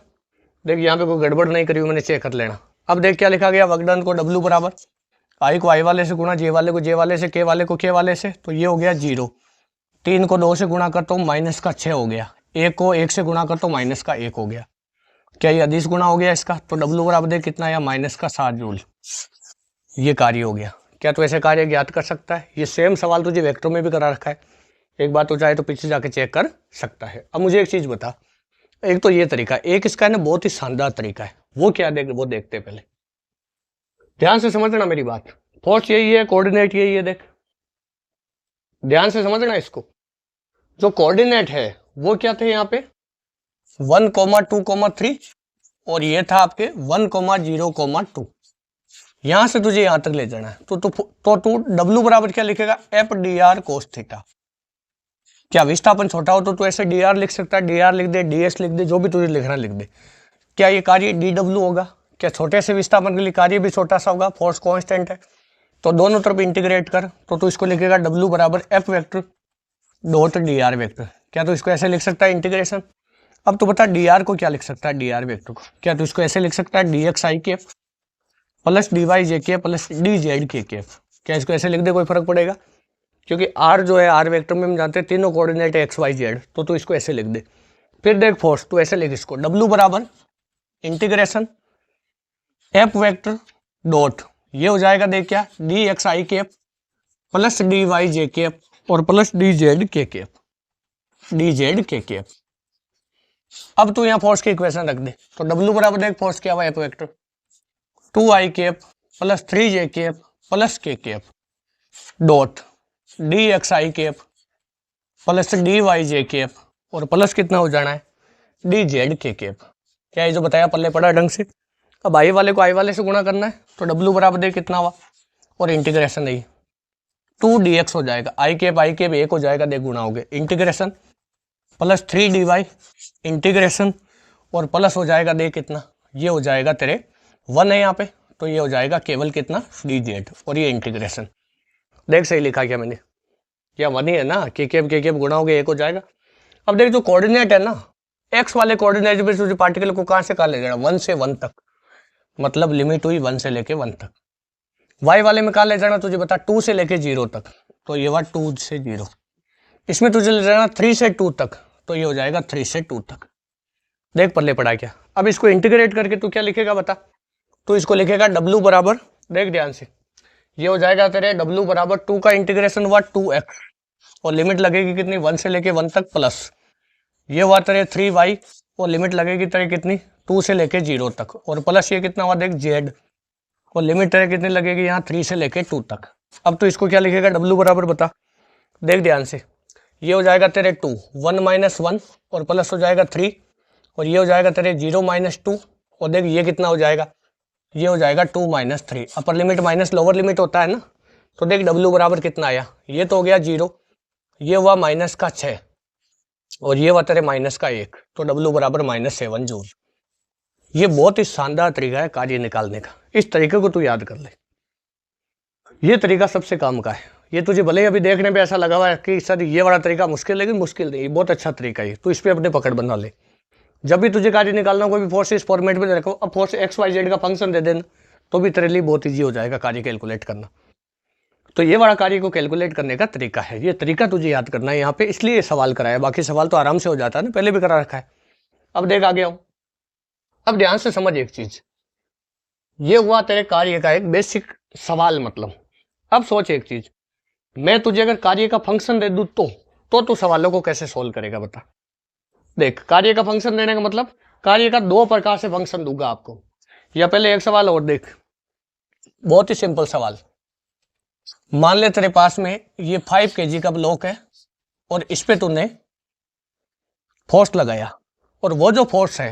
S1: देख यहाँ पे कोई गड़बड़ नहीं करी हुई, मैंने चेक कर लेना। अब देख क्या लिखा गया, वर्क डन को W बराबर आई को आई वाले से गुणा, जे वाले को जे वाले से, के वाले को के वाले से, तो ये हो गया 0। 3 को 2 से गुणा कर तो माइनस का 6 हो गया, 1 को 1 से गुणा कर तो माइनस का 1 हो गया। क्या ये अदिश गुणा हो गया इसका, तो W बराबर देख कितना आया माइनस का 7 जूल, ये कार्य हो गया। क्या तो ऐसे कार्य ज्ञात कर सकता है, ये सेम सवाल तुझे वेक्टर में भी करा रखा है, एक बार तो चाहे तो पीछे जाके चेक कर सकता है। अब मुझे एक चीज बता, एक तो ये तरीका, एक इसका है ना बहुत ही शानदार तरीका है, वो क्या देख वो देखते हैं पहले, ध्यान से समझना मेरी बात। फोर्स यही है, कोऑर्डिनेट यही है, देख ध्यान से समझना इसको। जो कोऑर्डिनेट है वो क्या थे यहाँ पे 1,2,3 और ये था आपके 1,0,2। यहां से तुझे यहां तक ले जाना है, तो तू W बराबर क्या लिखेगा F D R cos theta. क्या विस्थापन छोटा हो तो तू ऐसे dr लिख सकता है, dr लिख दे, ds लिख दे, जो भी तुझे लिखना लिख दे। क्या ये कार्य dw होगा, क्या छोटे से विस्थापन के लिए कार्य भी छोटा सा होगा, फोर्स कांस्टेंट है, तो दोनों तरफ इंटीग्रेट कर तो तू इसको लिखेगा W बराबर F vector dot dr vector. क्या तो इसको ऐसे लिख सकता है इंटीग्रेशन। अब तो बता dr को क्या लिख सकता है, dr वेक्टर को क्या तो इसको ऐसे लिख सकता है dx आई कैप प्लस dy जे के प्लस dz के कैप। क्या इसको ऐसे लिख दे कोई फर्क पड़ेगा, क्योंकि r जो है आर वेक्टर में हम जानते हैं तीनों कोऑर्डिनेट है एक्स वाई जेड, तो तू इसको ऐसे लिख दे। फिर देख फोर्स तू ऐसे लिख इसको W बराबर इंटीग्रेशन एफ वेक्टर डॉट ये हो जाएगा देख क्या dx आई कैप प्लस dy जे कैप और प्लस dz के कैप, dz के कैप। अब तू यहाँ फोर्स की इक्वेशन रख दे, तो W बराबर देख फोर्स क्या हुआ F vector 2i cap plus 3j cap plus k cap dot dx आई कैप प्लस dy जे कैप और प्लस कितना हो जाना है dz के कैप। क्या ये जो बताया पल्ले पड़ा ढंग से। अब आई वाले को आई वाले से गुणा करना है, तो W बराबर दे कितना हुआ और इंटीग्रेशन नहीं 2dx हो जाएगा, आई कैप 1 हो जाएगा, देख गुणा हो गया इंटीग्रेशन प्लस 3dy इंटीग्रेशन और प्लस हो जाएगा देख कितना, ये हो जाएगा तेरे 1 है यहाँ पे, तो ये हो जाएगा केवल कितना dz और ये इंटीग्रेशन। देख सही लिखा क्या मैंने, क्या 1 ही है ना, के केप गुणा हो गया 1 हो जाएगा। अब देख जो कोऑर्डिनेट है ना एक्स वाले कोऑर्डिनेट में तुझे पार्टिकल को कहां से कहां ले जाना 1 से 1 तक, मतलब लिमिट हुई 1 से लेके 1 तक। वाई वाले में कहां ले जाना तुझे बता 2 से लेके 0 तक, तो ये हुआ 2 से 0। इसमें तुझे ले जाना 3 से 2 तक, तो ये हो जाएगा 3 से 2 तक। देख पल्ले पड़ा क्या। अब इसको इंटीग्रेट करके तू क्या लिखेगा बता, तो इसको लिखेगा W बराबर देख ध्यान से, ये हो जाएगा तेरे W बराबर 2 का इंटीग्रेशन हुआ 2x और लिमिट लगेगी कितनी 1 से लेके 1 तक प्लस ये हुआ तेरे 3y और लिमिट लगेगी तेरे कितनी 2 से लेके 0 तक, और प्लस ये कितना हुआ देख z, और लिमिट तेरे कितनी लगेगी यहाँ 3 से लेके 2 तक। अब तो इसको क्या लिखेगा w बराबर बता, देख ध्यान से, ये हो जाएगा तेरे 2 1 - 1 और प्लस हो जाएगा 3, और ये हो जाएगा तेरे 0 - 2, और देख ये कितना हो जाएगा, ये हो जाएगा 2 - 3, upper limit minus lower limit होता है ना, तो देख w बराबर कितना आया, ये तो हो गया 0, ये हुआ -6 और ये हुआ तेरे -1, तो w बराबर -7 जूल। ये बहुत ही शानदार तरीका है कार्य निकालने का, इस तरीके को तू याद कर ले, ये तरीका सबसे काम का है। ये तुझे भले ही अभी देखने पे ऐसा लगा हुआ है कि सर ये वाला तरीका मुश्किल, लेकिन मुश्किल नहीं, बहुत अच्छा तरीका है, तू इस पे अपने पकड़ बना ले। जब भी तुझे कार्य निकालना कोई भी फोर्स इस फॉर्मेट में रखो, अब फोर्स XYZ का फंक्शन दे देना तो भी तेरे लिए बहुत ईजी हो जाएगा कार्य कैलकुलेट करना। तो ये वाला कार्य को कैलकुलेट करने का तरीका है, ये तरीका तुझे याद करना है यहाँ पे, इसलिए ये सवाल कराया, बाकी सवाल तो आराम से हो जाता है ना, पहले भी करा रखा है। अब देख आ गया हूँ, अब ध्यान से समझ एक चीज, ये हुआ तेरे कार्य का एक बेसिक सवाल मतलब। अब सोच एक चीज, मैं तुझे अगर कार्य का फंक्शन दे दूं तो तू सवालों को कैसे सोल्व करेगा बता। देख कार्य का फंक्शन देने का मतलब, कार्य का 2 प्रकार से फंक्शन दूंगा आपको, या पहले एक सवाल और देख, बहुत ही सिंपल सवाल। मान ले तेरे पास में ये 5 kg का ब्लॉक है और इस पे तूने फोर्स लगाया, और वो जो फोर्स है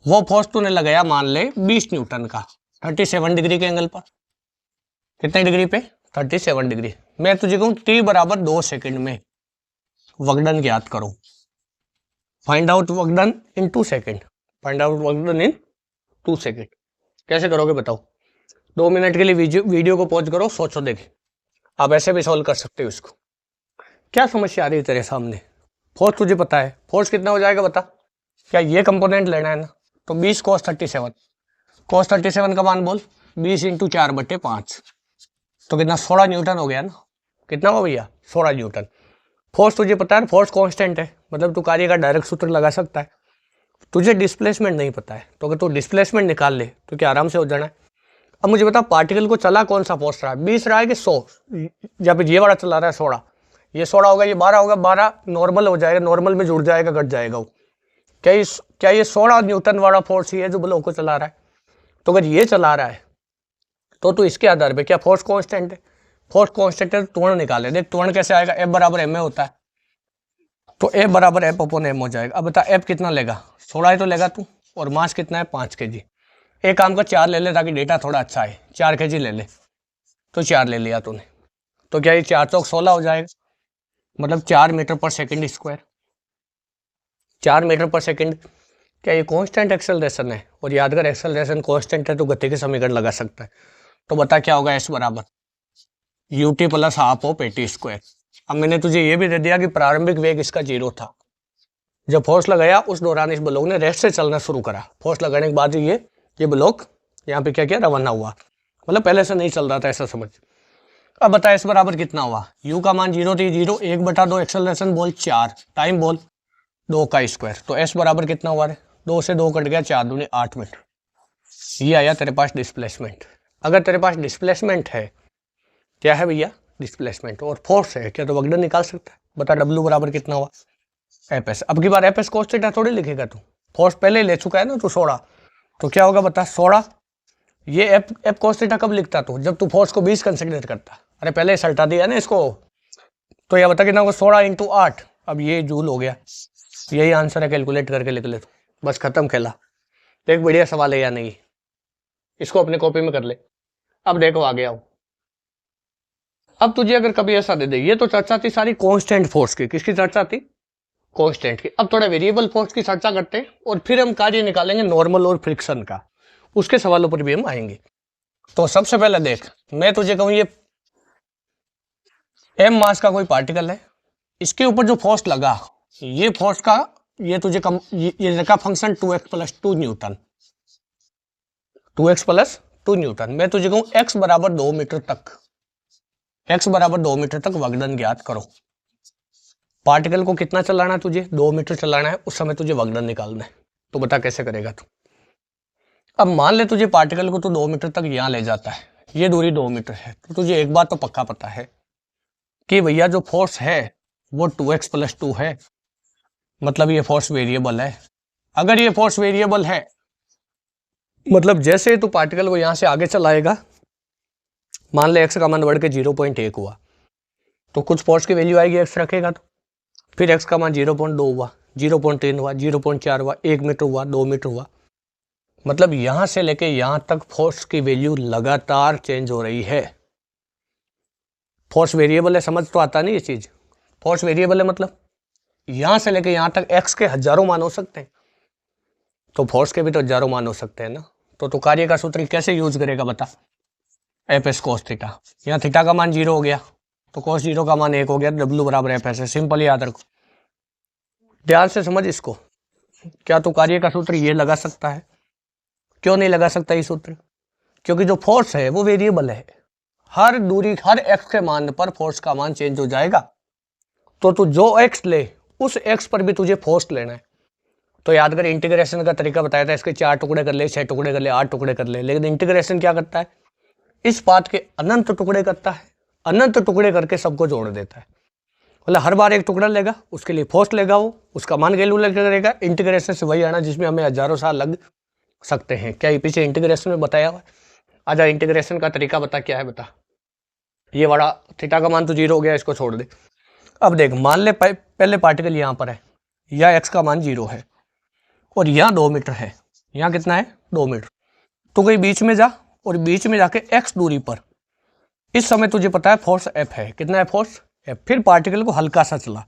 S1: वो फोर्स तूने लगाया मान ले 20 न्यूटन का 37 डिग्री के एंगल पर। कितने डिग्री पे 37 डिग्री। मैं तुझे कहूं t बराबर 2 सेकंड में वक्र ज्ञात करो, फाइंड आउट वक्र इन 2 सेकंड, फाइंड आउट वक्र इन 2 सेकंड। कैसे करोगे बताओ, 2 मिनट के लिए वीडियो को पॉज करो, सोचो देखें, आप ऐसे भी सॉल्व कर सकते हो इसको। क्या समस्या आ रही है तेरे सामने, फोर्स तुझे पता है, फोर्स कितना हो जाएगा बता, क्या ये कंपोनेंट लेना है ना, तो 20 cos 37, cos 37 का मान बोल, 20 × 4/5, तो कितना 16 न्यूटन हो गया ना, कितना हो भैया 16 न्यूटन। फोर्स तुझे पता है, फोर्स कांस्टेंट है, मतलब तू कार्य का डायरेक्ट सूत्र लगा सकता है। तुझे डिस्प्लेसमेंट नहीं पता है, तो अगर तू डिस्प्लेसमेंट निकाल ले तो क्या आराम से हो जाना है। अब मुझे बता पार्टिकल को चला कौन सा फोर्स रहा है, 20 रहा है कि 100, या फिर ये वाला चला रहा है 16, ये 16 होगा, ये 12 होगा, 12 नॉर्मल हो जाएगा, नॉर्मल में जुड़ जाएगा, घट जाएगा वो। क्या ये 16 न्यूटन वाला फोर्स ही है जो ब्लॉक को चला रहा है। तो अगर ये चला रहा है तो इसके आधार पे क्या फोर्स कांस्टेंट है, फोर्स कांस्टेंट है तो त्वरण निकाले। देख त्वरण कैसे आएगा, F बराबर ma होता है, तो F बराबर F/m हो जाएगा। अब बता F कितना लेगा, 16 ही तो लेगा तू, और मास कितना है 5 kg। एक काम का 4 ले ले ताकि डेटा थोड़ा अच्छा है, 4 kg ले ले, तो 4 ले लिया तूने, तो क्या ये 4 चौक 16 हो जाएगा, मतलब 4 मीटर पर सेकंड स्क्वायर। 4 मीटर पर सेकंड, क्या ये कांस्टेंट एक्सेलरेशन है, और याद कर एक्सेलरेशन कांस्टेंट है तो गति के समीकरण लगा सकता है। तो बता क्या होगा, S बराबर ut + ½ ऑफ at²। अब मैंने तुझे ये भी दे दिया कि प्रारंभिक वेग इसका 0 था, जब फोर्स लगाया उस दौरान इस ब्लॉक ने रेस्ट से चलना शुरू करा, फोर्स लगाने के बाद ये ब्लॉक यहाँ पे क्या किया, रवाना हुआ, मतलब पहले से नहीं चल रहा था, ऐसा समझ। अब बता S बराबर कितना हुआ, u का मान 0 थी, 0 1/2 एक्सेलरेशन बोल 4, टाइम बोल 2 का स्क्वायर, तो S बराबर कितना हुआ रे, 2 से 2 कट गया, 4 दूनी 8 मीटर। ये आया तेरे पास डिस्प्लेसमेंट। अगर तेरे पास डिस्प्लेसमेंट है, क्या है भैया डिस्प्लेसमेंट, और फोर्स है, क्या तो वक्र निकाल सकता है। बता W बराबर कितना हुआ Fs। अब की बार Fs cos थीटा थोड़ी लिखेगा तू, फोर्स पहले ले चुका है ना तू 16, तो क्या होगा बता 16, ये F cos थीटा कब लिखता तू, जब तू फोर्स को 20 कंसिडर करता। अरे पहले सल्टा दिया ना इसको, तो यह बता कितना होगा 16 × 8, अब ये जूल हो गया। यही आंसर है, कैलकुलेट करके लिख ले, बस खत्म खेला। देख बढ़िया सवाल है या नहीं, इसको अपने कॉपी में कर ले। अब देखो आ गया हूं, अब तुझे अगर कभी ऐसा दे दे, ये तो चर्चा थी सारी कांस्टेंट फोर्स की, किसकी चर्चा थी, कांस्टेंट की। अब थोड़ा वेरिएबल फोर्स की चर्चा करते हैं, और फिर हम कार्य निकालेंगे नॉर्मल और फ्रिक्शन का, उसके सवालों पर भी हम आएंगे। तो सबसे पहले देख, मैं तुझे कहूं ये m मास का कोई पार्टिकल है, इसके ऊपर जो फोर्स लगा, ये फोर्स का ये तुझे ये रखा function 2x + 2 Newton, 2x + 2 Newton. मैं तुझे कहूं x बराबर 2 मीटर तक, x बराबर 2 मीटर तक वक्र ज्ञात करो। पार्टिकल को कितना चलाना है तुझे, 2 मीटर चलाना है, उस समय तुझे वक्र निकालना है। तो बता कैसे करेगा तू। अब मान ले तुझे पार्टिकल को तो 2 मीटर तक यहां ले जाता है, ये दूरी 2 मीटर है, तो तुझे एक बात तो पक्का पता है कि भैया जो फोर्स है वो 2x + 2 है, मतलब ये फोर्स वेरिएबल है। अगर ये फोर्स वेरिएबल है मतलब जैसे तू पार्टिकल को यहां से आगे चलाएगा, मान ले एक्स का मान बढ़ के 0.1 हुआ तो कुछ फोर्स की वैल्यू आएगी एक्स रखेगा तो, फिर एक्स का मान 0.2 हुआ, 0.3 हुआ, 0.4 हुआ, 1 मीटर हुआ, 2 मीटर हुआ। मतलब यहां से लेके यहां तक फोर्स की वैल्यू लगातार चेंज हो रही है। फोर्स वेरिएबल है, समझ तो आता नहीं ये चीज। फोर्स वेरिएबल है मतलब यहां से लेके यहां तक एक्स के हजारों मान हो सकते हैं, तो फोर्स के भी तो हजारों मान हो सकते हैं ना। तो कार्य का सूत्र कैसे यूज करेगा बता, एफ एस कोस थीटा। यहाँ थीटा का मान 0 हो गया तो कोस 0 का मान 1 हो गया, डब्ल्यू बराबर एफ एस है। सिंपल याद रखो, ध्यान से समझ इसको। क्या तू कार्य का सूत्र ये लगा सकता है? क्यों नहीं लगा सकता ये सूत्र? क्योंकि जो फोर्स है वो वेरिएबल है, हर दूरी हर एक्स के मान पर फोर्स का मान चेंज हो जाएगा। तो तू जो एक्स ले उस एक्स पर भी तुझे फोर्स लेना है। तो याद कर, इंटीग्रेशन का तरीका बताया था, इसके 4 टुकड़े कर ले, 6 टुकड़े कर ले, 8 टुकड़े कर ले। लेकिन इंटीग्रेशन क्या करता है, इस बात के अनंत टुकड़े करता है, अनंत टुकड़े करके सबको जोड़ देता है। मतलब हर बार एक टुकड़ा लेगा, उसके लिए फोर्स लेगा, वो उसका मान कैलकुलेट करेगा। इंटीग्रेशन से वही आना जिसमें हमें हजारों साल लग सकते हैं। क्या ये पीछे इंटीग्रेशन में बताया हुआ है? आजा इंटीग्रेशन का तरीका बता, क्या है बता। ये बड़ा थीटा का मान तो 0 हो गया, इसको छोड़ दे। अब देख, मान ले पहले पार्टिकल यहाँ पर है, या एक्स का मान 0 है और यहाँ 2 मीटर है। यहाँ कितना है? 2 मीटर। तो कहीं बीच में जा और बीच में जाके एक्स दूरी पर इस समय तुझे पता है फोर्स एफ है। कितना है फोर्स? एफ। फिर पार्टिकल को हल्का सा चला,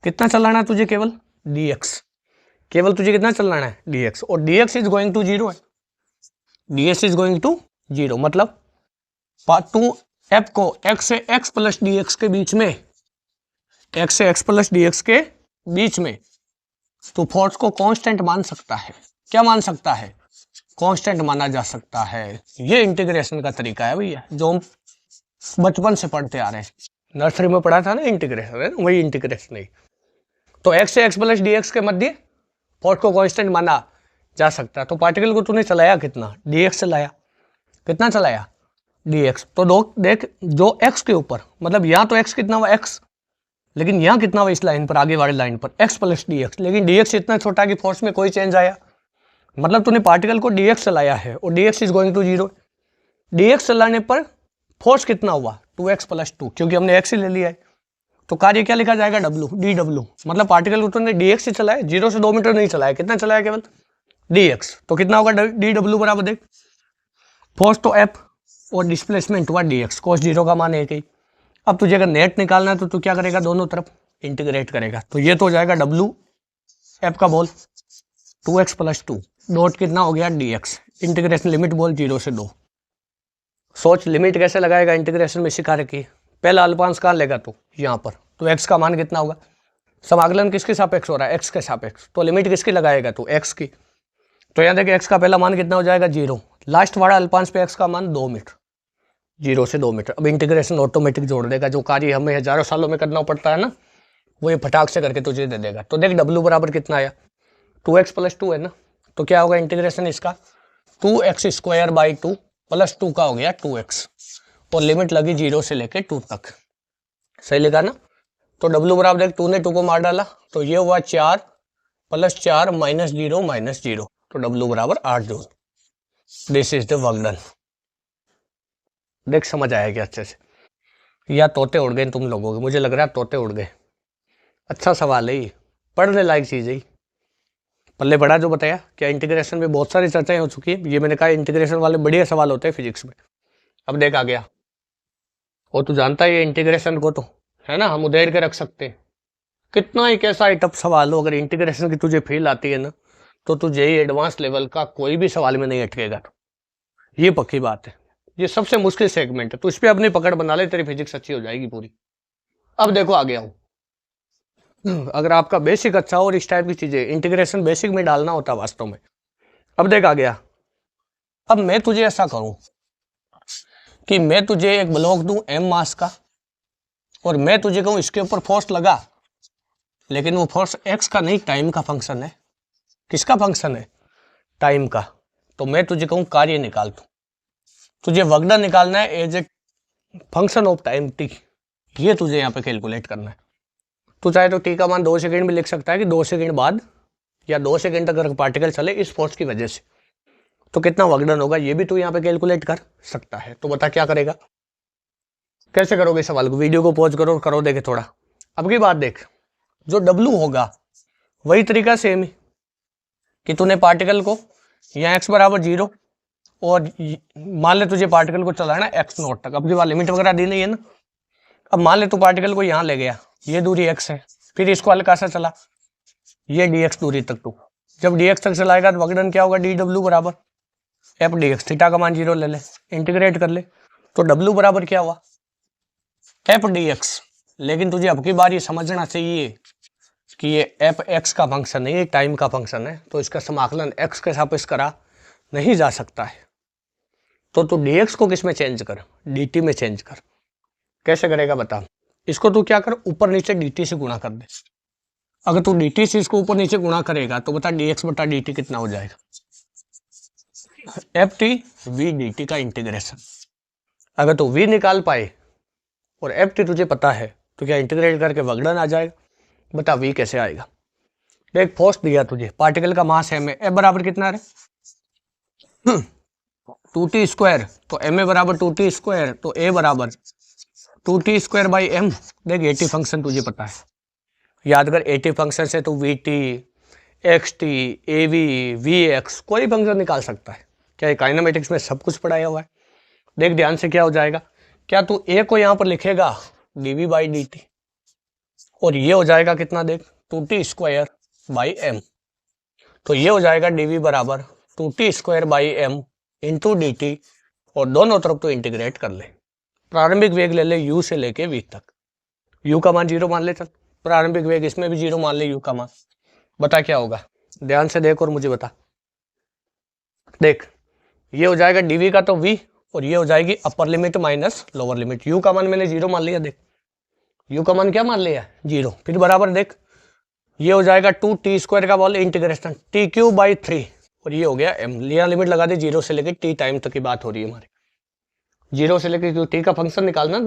S1: कितना चलाना है तुझे? केवल dx। केवल तुझे कितना चलाना है? dx। और dx इज गोइंग टू 0 है, dx इज गोइंग टू 0। मतलब तू एफ को x से x प्लस dx के बीच में, x से x प्लस dx के बीच में तो फोर्स को कांस्टेंट मान सकता है। क्या मान सकता है? कांस्टेंट माना जा सकता है। ये इंटीग्रेशन का तरीका है भैया, जो हम बचपन से पढ़ते आ रहे हैं। नर्सरी में पढ़ा था ना इंटीग्रेशन, है वही इंटीग्रेशन है। तो x से x प्लस dx के मध्य फोर्स को कांस्टेंट माना जा सकता है। तो पार्टिकल को तूने चलाया कितना? dx चलाया। कितना चलाया? dx। तो देख, जो x के ऊपर, मतलब यहाँ तो x कितना हुआ? x। लेकिन यहाँ कितना हुआ इस लाइन पर, आगे वाली लाइन पर? x plus dx। लेकिन dx इतना छोटा कि फोर्स में कोई चेंज आया। मतलब तूने पार्टिकल को dx चलाया है और dx is going to 0। dx चलाने पर फोर्स कितना हुआ? 2x प्लस 2, क्योंकि हमने x ही ले लिया है। तो कार्य क्या लिखा जाएगा? w, dw। मतलब पार्टिकल को तूने dx से चलाया, 0 से 2 मीटर नहीं चलाया। कितना चलाया? केवल dx। तो कितना होगा dw बराबर? देख, फोर्स तो f और डिस्प्लेसमेंट हुआ dx। cos 0 का मान 1 ही। अब तुझे अगर नेट निकालना है तो तू क्या करेगा? दोनों तरफ इंटीग्रेट करेगा। तो ये तो हो जाएगा w, f का बोल 2x प्लस 2 डॉट कितना हो गया? dx। इंटीग्रेशन लिमिट बोल 0 से 2। सोच लिमिट कैसे लगाएगा इंटीग्रेशन में, सिखा रखी। पहला अल्पांश कहाँ लेगा तू? यहाँ पर। तो x का मान कितना होगा? समाकलन किसके सापेक्ष हो रहा है? x के सापेक्ष। तो लिमिट किसकी लगाएगा तू? x की। तो यहाँ देखिए x का पहला मान कितना हो जाएगा? 0। लास्ट वाला अल्पांश पे x का मान 2 मीटर, 0 से 2 मीटर। अब इंटीग्रेशन ऑटोमेटिक जोड़ देगा। जो कार्य हमें हजारों सालों में करना पड़ता है ना, वो ये फटाक से करके तुझे दे देगा। तो देख w बराबर कितना आया? 2x प्लस 2 है ना। तो क्या होगा इंटीग्रेशन इसका? 2x स्क्वायर बाई 2 प्लस 2 का हो गया 2x, और लिमिट लगी 0 से लेके 2 तक। सही लिखा ना। तो w बराबर देख, 2 ने 2 को मार डाला तो ये हुआ 4 प्लस 4 माइनस 0 माइनस 0। तो w बराबर 8 joule. This is the work done. देख समझ आएगा अच्छे से, या तोते उड़ गए तुम लोगों के? मुझे लग रहा है तोते उड़ गए। अच्छा सवाल है ये, पढ़ने लायक चीज है। पल्ले पढ़ा जो बताया। क्या इंटीग्रेशन में बहुत सारी चर्चाएं हो चुकी है। ये मैंने कहा इंटीग्रेशन वाले बढ़िया सवाल होते हैं फिजिक्स में। अब देख आ गया, वो तू जानता है ये इंटीग्रेशन को, तो है ना, हम उधेड़ के रख सकते हैं। कितना ही कैसा ही टफ सवाल हो, अगर इंटीग्रेशन की तुझे फील आती है ना, तो तुझे ही एडवांस लेवल का कोई भी सवाल में नहीं अटकेगा। ये पक्की बात है। ये सबसे मुश्किल सेगमेंट है, तो इस पर अपनी पकड़ बना ले, तेरी फिजिक्स अच्छी हो जाएगी पूरी। अब देखो आ गया हूं। अगर आपका बेसिक अच्छा हो और इस टाइप की चीजें इंटीग्रेशन बेसिक में डालना होता वास्तव में। अब देख आ गया। अब मैं तुझे ऐसा करूं कि मैं तुझे एक ब्लॉक दूं m मास का, और मैं तुझे कहूं इसके ऊपर फोर्स लगा, लेकिन वो फोर्स x का नहीं, टाइम का फंक्शन है। किसका फंक्शन है? टाइम का। तो मैं तुझे कहूं कार्य निकाल तू, तुझे वर्क डन निकालना है as a function of time t। ये तुझे यहाँ पे कैलकुलेट करना है। तो चाहे तो टी का मान 2 सेकंड भी लिख सकता है कि 2 सेकंड बाद या 2 सेकंड तक अगर पार्टिकल चले इस फोर्स की वजह से तो कितना वर्कडन होगा, ये भी तू यहाँ पे कैलकुलेट कर सकता है। तो बता क्या करेगा, कैसे करोगे सवाल को, वीडियो को पॉज करो और करो देखे थोड़ा। अब की बात देख, जो W होगा वही तरीका सेम है कि तूने पार्टिकल को यहाँ x बराबर 0 और मान ले तुझे पार्टिकल को चलाना x नॉट तक, अब की बात लिमिट वगैरह दी नहीं है ना। अब मान ले तू पार्टिकल को यहाँ ले गया, ये दूरी x है, फिर इसको हल्का सा चला ये dx दूरी तक, तू जब dx तक चलाएगा तो वर्कडन क्या होगा, dw बराबर f dx, थीटा का मान 0 ले ले, इंटीग्रेट कर ले, तो w बराबर क्या हुआ, f dx। लेकिन तुझे अब की बार ये समझना चाहिए कि ये f x का फंक्शन है, ये टाइम का फंक्शन है, तो इसका समाकलन x के सापेक्ष करा नहीं जा सकता है। तो तू dx को किस में चेंज कर, dt में चेंज कर। कैसे करेगा बता, इसको तू क्या कर, ऊपर नीचे dt से गुणा कर दे। अगर तू dt से इसको ऊपर नीचे गुणा करेगा तो बता dx बटा dt कितना हो जाएगा, ft v dt का इंटीग्रेशन। अगर तू v निकाल पाए और ft तुझे पता है तो क्या इंटीग्रेट करके वर्कडन आ जाएगा। बता v कैसे आएगा, देख फोर्स दिया तुझे, पार्टिकल का मास m है, f बराबर कितना है 2t स्क्वायर, तो ma बराबर 2t स्क्वायर, तो a बराबर 2t स्क्वायर बाई m। देख 80 फंक्शन तुझे पता है, याद कर 80 फंक्शन से तो vt xt av vx कोई फंक्शन निकाल सकता है। क्या ये काइनेमेटिक्स में सब कुछ पढ़ाया हुआ है। देख ध्यान से क्या हो जाएगा, क्या तू a को यहाँ पर लिखेगा dv बाई dt और ये हो जाएगा कितना, देख 2t स्क्वायर बाई m, तो ये हो जाएगा dv बराबर 2t square by m into D T, और दोनों तरफ तो इंटीग्रेट कर ले। प्रारंभिक वेग ले ले u से लेके v तक, u का मान 0 मान ले, चल प्रारंभिक वेग इसमें भी 0 मान ले u का मान। बता क्या होगा, ध्यान से देख और मुझे बता। देख ये हो जाएगा dv का तो v और ये हो जाएगी upper limit minus lower limit. u का मान मैंने 0 मान लिया, देख u का मान क्या मान लिया 0, फिर बराबर देख ये हो जाएगा 2t स्क्वायर का बोल इंटीग्रेशन t क्यूब बाई 3 और ये हो गया m। लिया लिमिट लगा दी 0 से लेके t टाइम तक की बात हो रही है हमारी, 0 से लेके जो t का फंक्शन निकालना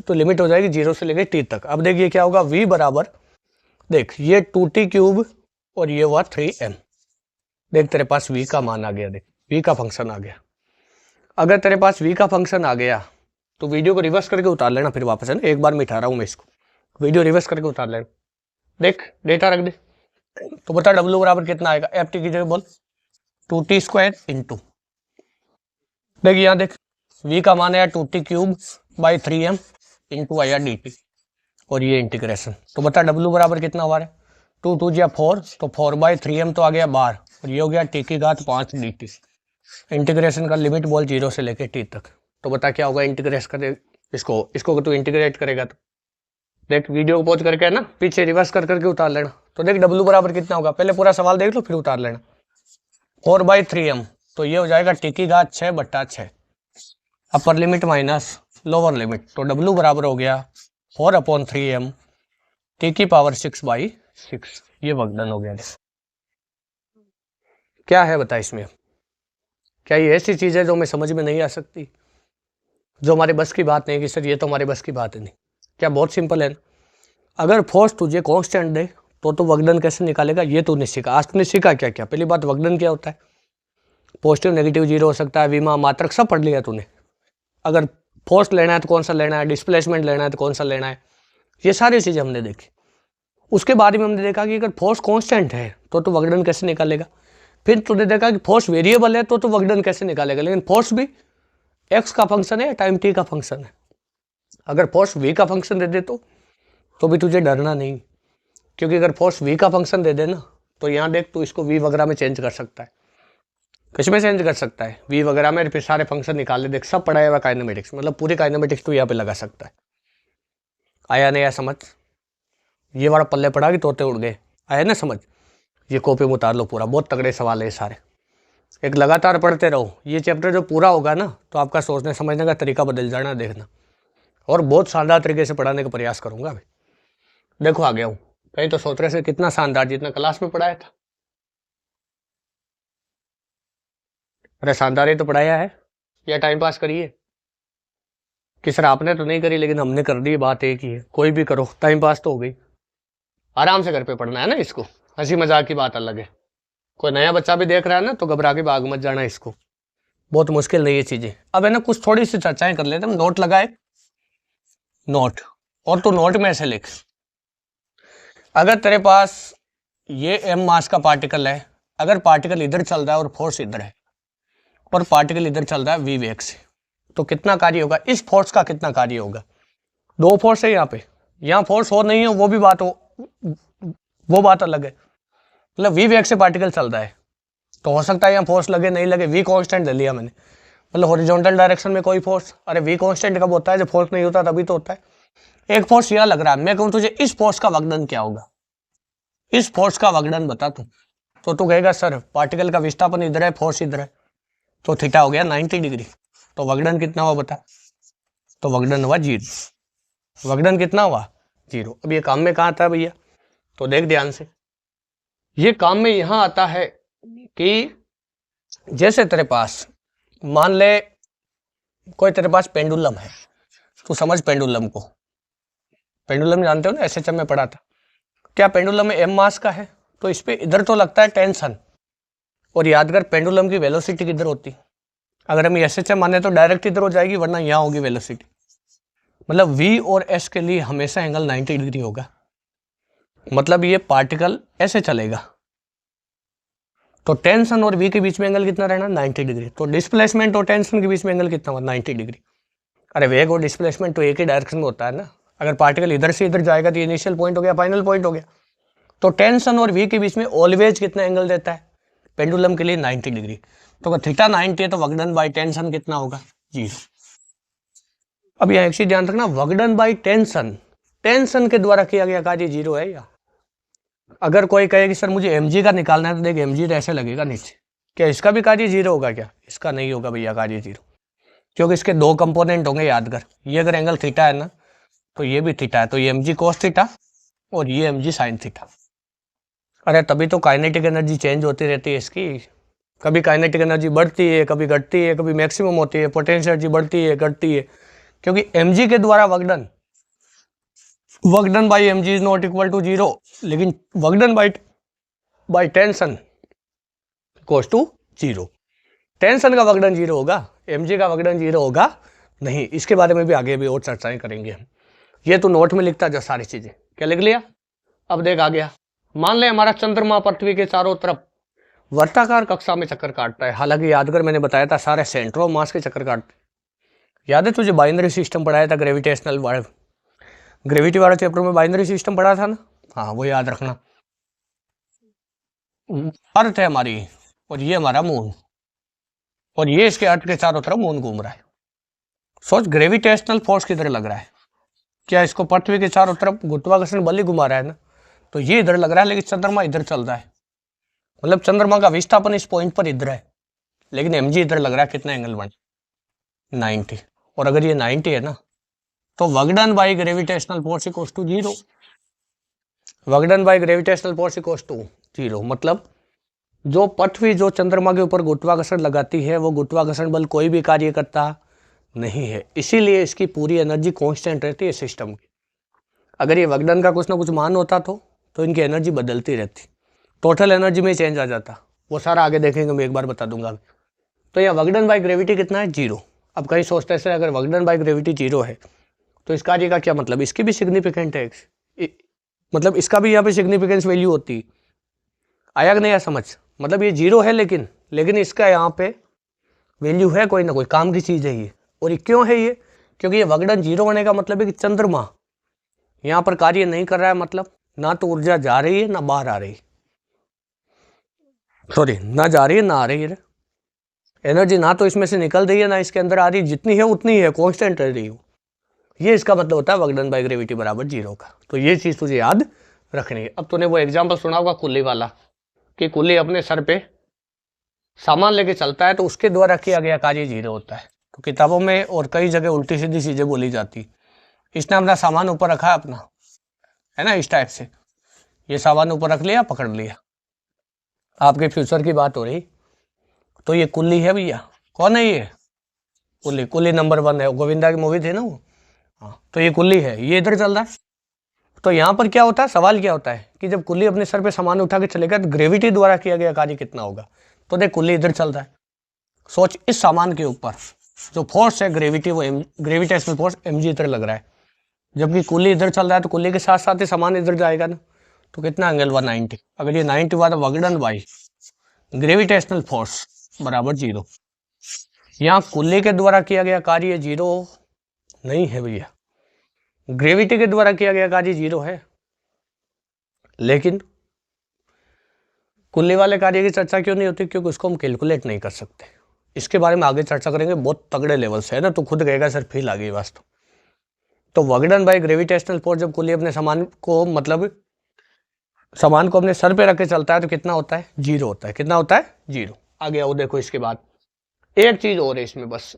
S1: तो लिमिट हो जाएगी 0 से लेके t तक। अब देखिए क्या होगा, v बराबर देख ये 2t क्यूब और ये हुआ 3m। देख तेरे पास v का मान आ गया, देख v का फंक्शन आ गया। अगर तेरे पास v का फंक्शन आ गया तो वीडियो को रिवर्स करके उतार लेना, फिर वापस है ना, एक बार मिटा रहा हूं मैं इसको, वीडियो रिवर्स करके उतार लेना। देख डेटा रख दे, तो बता w बराबर कितना आएगा, एफ टी की जगह बोल 2t स्क्वायर इंटू, देख यहाँ देख v का मान आया 2t cube by 3m into आया dt और ये इंटीग्रेशन। तो बता w बराबर कितना हुआ है, 2 2 या 4, तो 4 बाई 3m तो आ गया 12 और ये हो गया t की घात 5 dt। इंटीग्रेशन का लिमिट बोल 0 से लेके t तक। तो बता क्या होगा, इंटीग्रेट करे इसको तू इंटीग्रेट करेगा तो देख वीडियो को पॉज करके है ना, पीछे रिवर्स कर करके उतार लेना। तो देख w बराबर कितना होगा, पहले पूरा सवाल देख लो फिर उतार लेना। 4 बाई 3m तो ये हो जाएगा t की घात 6 बट्टा 6 upper limit minus lower limit, तो w बराबर हो गया 4/3m t की पावर 6 बाई 6। ये वर्कडन हो गया। क्या है बता इसमें, क्या ये ऐसी चीज है जो हमें समझ में नहीं आ सकती, जो हमारे बस की बात नहीं कि सर ये तो हमारे बस की बात है नहीं। क्या बहुत सिंपल है, अगर फोर्स तुझे कांस्टेंट दे तो वर्कडन कैसे निकालेगा ये तूने सीखा। आज तूने सीखा क्या क्या, पहली बात वर्कडन क्या होता है, पॉजिटिव नेगेटिव 0 हो सकता है, विमा मात्रक सब पढ़ लिया तूने। अगर फोर्स लेना है तो कौन सा लेना है, डिस्प्लेसमेंट लेना है तो कौन सा लेना है, ये सारी चीज़ें हमने देखी। उसके बाद में हमने देखा कि अगर फोर्स कांस्टेंट है तो वर्कडन कैसे निकालेगा। फिर तूने देखा कि फोर्स वेरिएबल है तो वर्कडन कैसे निकालेगा। लेकिन फोर्स भी एक्स का फंक्शन है या टाइम टी का फंक्शन है। अगर फोर्स वी का फंक्शन दे दे तो भी तुझे डरना नहीं, क्योंकि अगर फोर्स वी का फंक्शन दे दे ना तो यहाँ देख तू इसको वी वगैरह में चेंज कर सकता है। किसमें चेंज कर सकता है, वी वगैरह में, फिर सारे फंक्शन निकाल ले। देख सब पढ़ाया हुआ काइनेमेटिक्स, मतलब पूरी काइनेमेटिक्स तू यहाँ पे लगा सकता है। आया नहीं आया समझ, ये वाला पल्ले पड़ा कि तोते उड़ गए, आया ना समझ। ये कॉपी में उतार लो पूरा, बहुत तगड़े सवाल है सारे। एक लगातार पढ़ते रहो, ये चैप्टर जो पूरा होगा ना तो आपका सोचने समझने का तरीका बदल जाना, देखना। और बहुत शानदार तरीके से पढ़ाने का प्रयास करूंगा अभी। देखो आ गया हूँ, कहीं तो सोच रहे से कितना शानदार, जितना क्लास में पढ़ाया था। अरे शानदार ही तो पढ़ाया है या टाइम पास करिए कि सर आपने तो नहीं करी लेकिन हमने कर दी, बात एक ही है। कोई भी करो, टाइम पास तो हो गई। आराम से घर पे पढ़ना है ना इसको, हंसी मजाक की बात अलग है। कोई नया बच्चा भी देख रहा है ना तो घबरा के भाग मत जाना, इसको बहुत मुश्किल नहीं है चीजें। अब है ना कुछ थोड़ी सी चर्चाएं कर लेते हैं। नोट लगाए, नोट, और तो नोट में ऐसे लिख, अगर तेरे पास ये m मास का पार्टिकल है, अगर पार्टिकल इधर चल रहा है और फोर्स इधर है, और पार्टिकल इधर चल रहा है v वेग से, तो कितना कार्य होगा, इस फोर्स का कितना कार्य होगा। दो फोर्स है यहाँ पे, यहाँ फोर्स हो नहीं हो वो भी बात हो, वो बात अलग है। मतलब v वेग से पार्टिकल चल रहा है तो हो सकता है यहाँ फोर्स लगे नहीं लगे, v कांस्टेंट ले लिया मैंने, मतलब हॉरिजॉन्टल डायरेक्शन में कोई फोर्स, अरे v कांस्टेंट कब होता है, जब फोर्स नहीं होता तभी तो होता है। एक फोर्स यहाँ लग रहा है, मैं कहूँ तुझे इस फोर्स का वगडन क्या होगा, इस फोर्स का वगडन बता तू, तो तू कहेगा सर पार्टिकल का विस्थापन इधर है, फोर्स इधर है, तो थीटा हो गया 90 डिग्री, तो वगडन कितना हुआ बता, तो वगडन हुआ 0। वगडन कितना हुआ 0। अब ये काम में कहाँ आता है भैया, तो देख ध्यान से, ये काम में यहां आता है कि जैसे तेरे पास मान ले कोई तेरे पास पेंडुलम है, तू समझ पेंडुलम को, पेंडुलम जानते हो ना, एसएचएम में पढ़ा था। क्या पेंडुलम में m मास का है, तो इस पे इधर तो लगता है टेंशन, और याद कर पेंडुलम की वेलोसिटी किधर होती, अगर हम एसएचएम माने तो डायरेक्ट इधर हो जाएगी, वरना यहाँ होगी वेलोसिटी। मतलब v और s के लिए हमेशा एंगल 90 डिग्री होगा, मतलब ये पार्टिकल ऐसे चलेगा, तो टेंशन और v के बीच में एंगल कितना रहना 90 डिग्री, तो डिस्प्लेसमेंट और टेंशन के बीच में एंगल कितना होगा 90 डिग्री। अरे वेग और डिस्प्लेसमेंट तो एक ही डायरेक्शन में होता है ना, अगर पार्टिकल इधर से इधर जाएगा तो इनिशियल पॉइंट हो गया, फाइनल पॉइंट हो गया। तो टेंशन और v के बीच में ऑलवेज कितना एंगल देता है पेंडुलम के लिए 90 डिग्री, तो अगर थीटा 90 है तो वगडन बाई टेंशन कितना होगा 0। अब यहाँ एक चीज ध्यान रखना, वगडन बाई टेंशन, टेंशन के द्वारा किया गया कार्य 0 है या। अगर कोई कहे कि सर मुझे mg का निकालना है, तो देख mg तो ऐसे लगेगा नीचे, क्या इसका भी कार्य 0 होगा क्या, इसका नहीं होगा भैया कार्य 0, क्योंकि इसके दो कंपोनेंट होंगे याद कर, ये अगर एंगल थीटा है ना तो ये भी थीटा है, तो ये mg cos थीटा और ये mg sin थीटा। अरे तभी तो काइनेटिक एनर्जी चेंज होती रहती है इसकी, कभी काइनेटिक एनर्जी बढ़ती है, कभी घटती है, कभी मैक्सिमम होती है, पोटेंशियल एनर्जी बढ़ती है घटती है, क्योंकि mg के द्वारा work done, work done by mg is not equal to 0, लेकिन work done by tension equals to 0। Tension का वगडन 0 होगा, mg का वगडन 0 होगा नहीं। इसके बारे में भी आगे भी और चर्चाएं करेंगे हम। ये तो नोट में लिखता जा सारी चीजें, क्या लिख लिया। अब देख आ गया, मान ले हमारा चंद्रमा पृथ्वी के चारों तरफ वर्ताकार कक्षा में चक्कर काटता है, हालांकि याद कर मैंने बताया था सारे सेंटर ऑफ मास के चक्कर काटते। याद है तुझे बाइनरी सिस्टम पढ़ाया था, ग्रेविटेशनल वाले, ग्रेविटी वाले चैप्टर में बाइनरी सिस्टम पढ़ा था ना, हाँ वो याद रखना। अर्थ है हमारी और ये हमारा मून, और ये इसके अर्थ के चारों तरफ मून घूम रहा है। सोच ग्रेविटेशनल फोर्स किधर लग रहा है, क्या इसको पृथ्वी के चारों तरफ गुरुत्वाकर्षण बल ही घुमा रहा है ना, तो ये इधर लग रहा है, लेकिन चंद्रमा इधर चल रहा है, मतलब चंद्रमा का विस्थापन इस पॉइंट पर इधर है, लेकिन mg इधर लग रहा है, कितना एंगल बन 90, और अगर ये 90 है ना तो work done by gravitational force equals to 0, work done by gravitational force equals to 0, मतलब जो पृथ्वी जो चंद्रमा के ऊपर गुरुत्वाकर्षण लगाती है वो गुरुत्वाकर्षण बल कोई भी कार्य करता नहीं है, इसीलिए इसकी पूरी एनर्जी कांस्टेंट रहती है सिस्टम की। अगर ये वगडन का कुछ ना कुछ मान होता तो इनकी एनर्जी बदलती रहती, टोटल एनर्जी में चेंज आ जाता, वो सारा आगे देखेंगे, मैं एक बार बता दूंगा। तो यह वगडन बाई ग्रेविटी कितना है 0। अब कहीं सोचते हैं अगर वगडन बाई ग्रेविटी 0 है तो इस कार्य का क्या मतलब, इसकी भी सिग्निफिकेंट है, मतलब इसका भी यहाँ पे सिग्निफिकेंस वैल्यू होती है, आया कि नहीं आया समझ, मतलब ये 0 है लेकिन इसका यहाँ पे वैल्यू है, कोई ना कोई काम की चीज है ये। और ये क्यों है ये, क्योंकि ये वगडन 0 होने का मतलब है कि चंद्रमा यहाँ पर कार्य नहीं कर रहा है, मतलब ना तो ऊर्जा जा रही है ना बाहर आ रही, सॉरी ना जा रही है ना आ रही है, एनर्जी ना तो इसमें से निकल रही है ना इसके अंदर आ रही, जितनी है उतनी है, कांस्टेंट रह रही हो, ये इसका मतलब होता है वगडन बाई ग्रेविटी बराबर 0 का। तो ये चीज तुझे याद रखनी है। अब तूने वो एग्जाम्पल सुना होगा कुल्ली वाला, कि कुल्ली अपने सर पे सामान लेके चलता है तो उसके द्वारा किया गया कार्य 0 होता है। तो किताबों में और कई जगह उल्टी सीधी चीजें बोली जाती, इसने अपना सामान ऊपर रखा है अपना, है ना, इस टाइप से ये सामान ऊपर रख लिया, पकड़ लिया, आपके फ्यूचर की बात हो रही, तो ये कुल्ली है भैया। कौन है ये कुल्ली, कुल्ली नंबर 1 है, गोविंदा की मूवी थी ना वो, हाँ, तो ये कुल्ली है, ये इधर चल रहा है, तो यहाँ पर क्या होता है, सवाल क्या होता है कि जब कुल्ली अपने सर पे सामान उठा के चलेगा तो ग्रेविटी द्वारा किया गया कार्य कितना होगा। तो देख कुल्ली इधर चल रहा है, सोच इस सामान के ऊपर जो फोर्स है ग्रेविटी वो ग्रेविटेशनल फोर्स mg इधर लग रहा है, जबकि कुल्ली इधर चल रहा है तो कुल्ली के साथ साथ ही सामान इधर जाएगा ना, तो कितना एंगल हुआ 90। अगर ये 90 हुआ तो वगडन बाई ग्रेविटेशनल फोर्स बराबर 0। यहाँ कुल्ली के द्वारा किया गया कार्य 0 नहीं है भैया, ग्रेविटी के द्वारा किया गया कार्य 0 है, लेकिन कुल्ली वाले कार्य की चर्चा क्यों नहीं होती, क्योंकि उसको हम कैलकुलेट नहीं कर सकते। इसके बारे में आगे चर्चा करेंगे, बहुत तगड़े लेवल से है ना, तो खुद कहेगा सर फील आ गई वास्तव। तो वगडन बाई ग्रेविटेशनल फोर्स जब कुल्ली अपने सामान को मतलब सामान को अपने सर पे रख के चलता है तो कितना होता है, 0 होता है। कितना होता है, 0। आगे आओ देखो, इसके बाद एक चीज और है इसमें, बस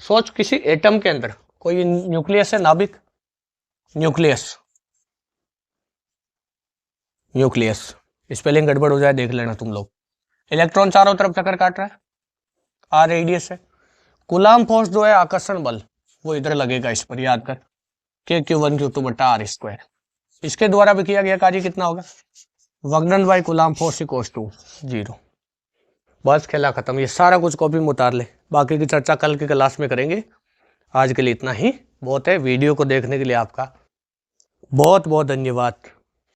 S1: सोच किसी एटम के अंदर कोई न्यूक्लियस है, नाभिक, न्यूक्लियस, न्यूक्लियस स्पेलिंग गड़बड़ हो जाए देख लेना तुम लोग। इलेक्ट्रॉन चारों तरफ चक्कर काट रहा है, आर रेडियस है। कूलाम फोर्स जो है आकर्षण बल वो इधर लगेगा, इस पर याद कर, Q1 Q2 बटा आर स्क्वायर। इसके द्वारा भी किया गया कार्य कितना होगा, work done by Coulomb force equals to 0। बस खेला खत्म। ये सारा कुछ कॉपी में उतार ले, बाकी की चर्चा कल की क्लास में करेंगे। आज के लिए इतना ही बहुत है। वीडियो को देखने के लिए आपका बहुत बहुत धन्यवाद।